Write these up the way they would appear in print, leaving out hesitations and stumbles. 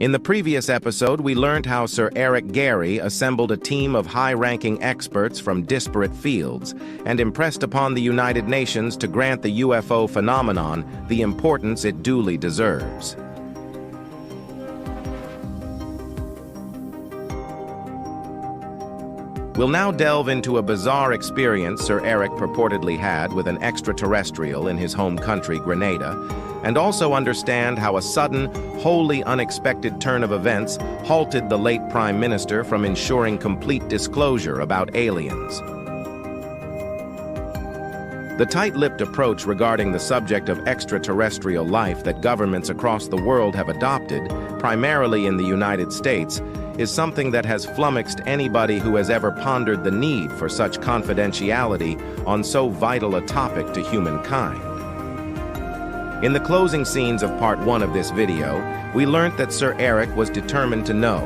In the previous episode, we learned how Sir Gairy assembled a team of high-ranking experts from disparate fields and impressed upon the United Nations to grant the UFO phenomenon the importance it duly deserves. We'll now delve into a bizarre experience Sir purportedly had with an extraterrestrial in his home country, Grenada, and also understand how a sudden, wholly unexpected turn of events halted the late Prime Minister from ensuring complete disclosure about aliens. The tight-lipped approach regarding the subject of extraterrestrial life that governments across the world have adopted, primarily in the United States, is something that has flummoxed anybody who has ever pondered the need for such confidentiality on so vital a topic to humankind. In the closing scenes of part 1 of this video, we learned that Sir was determined to know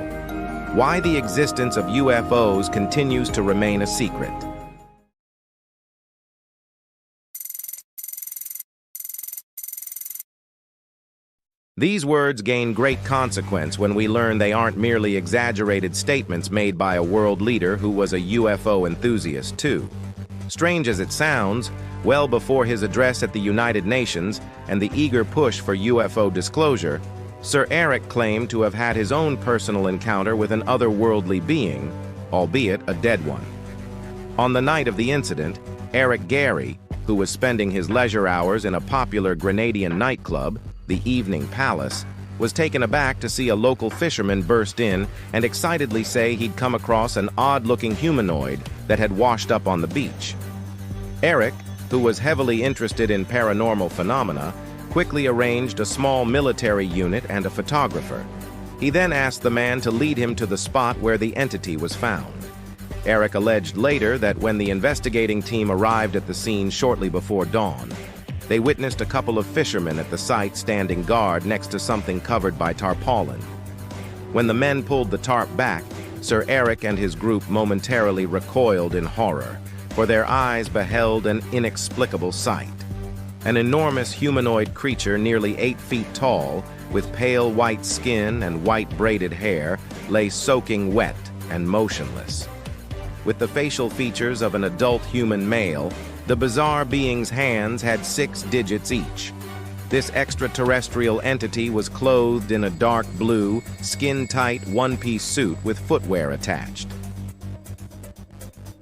why the existence of UFOs continues to remain a secret. These words gain great consequence when we learn they aren't merely exaggerated statements made by a world leader who was a UFO enthusiast too. Strange as it sounds, well before his address at the United Nations and the eager push for UFO disclosure, Sir claimed to have had his own personal encounter with an otherworldly being, albeit a dead one. On the night of the incident, Gairy, who was spending his leisure hours in a popular Grenadian nightclub, the Evening Palace, was taken aback to see a local fisherman burst in and excitedly say he'd come across an odd-looking humanoid that had washed up on the beach. Who was heavily interested in paranormal phenomena, quickly arranged a small military unit and a photographer. He then asked the man to lead him to the spot where the entity was found. Alleged later that when the investigating team arrived at the scene shortly before dawn, they witnessed a couple of fishermen at the site standing guard next to something covered by tarpaulin. When the men pulled the tarp back, Sir and his group momentarily recoiled in horror, for their eyes beheld an inexplicable sight. An enormous humanoid creature nearly 8 feet tall, with pale white skin and white braided hair, lay soaking wet and motionless. With the facial features of an adult human male, the bizarre being's hands had 6 digits each. This extraterrestrial entity was clothed in a dark blue, skin-tight, one-piece suit with footwear attached.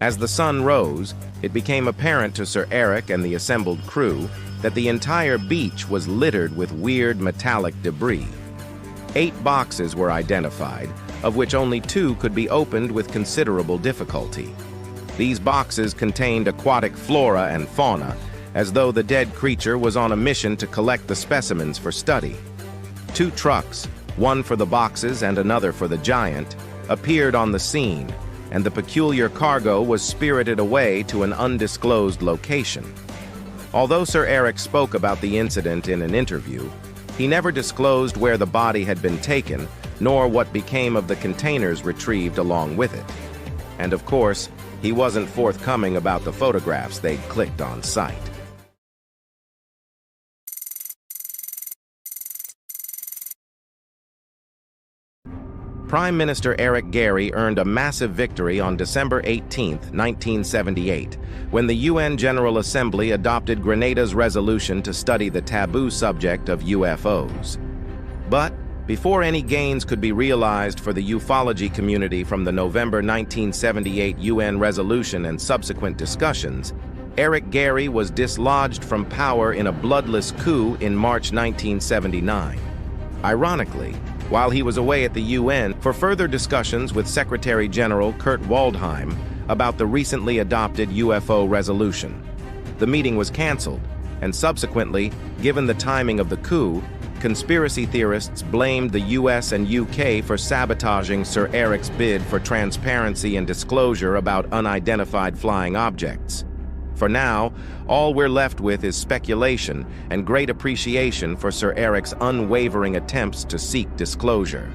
As the sun rose, it became apparent to Sir and the assembled crew that the entire beach was littered with weird metallic debris. 8 boxes were identified, of which only 2 could be opened with considerable difficulty. These boxes contained aquatic flora and fauna, as though the dead creature was on a mission to collect the specimens for study. 2 trucks, one for the boxes and another for the giant, appeared on the scene, and the peculiar cargo was spirited away to an undisclosed location. Although Sir spoke about the incident in an interview, he never disclosed where the body had been taken, nor what became of the containers retrieved along with it. And of course, he wasn't forthcoming about the photographs they'd clicked on site. Prime Minister Gairy earned a massive victory on December 18, 1978, when the UN General Assembly adopted Grenada's resolution to study the taboo subject of UFOs. But before any gains could be realized for the ufology community from the November 1978 UN resolution and subsequent discussions, Gairy was dislodged from power in a bloodless coup in March 1979. Ironically, while he was away at the UN for further discussions with Secretary General Kurt Waldheim about the recently adopted UFO resolution. The meeting was canceled, and subsequently, given the timing of the coup, conspiracy theorists blamed the US and UK for sabotaging Sir bid for transparency and disclosure about unidentified flying objects. For now, all we're left with is speculation and great appreciation for Sir unwavering attempts to seek disclosure.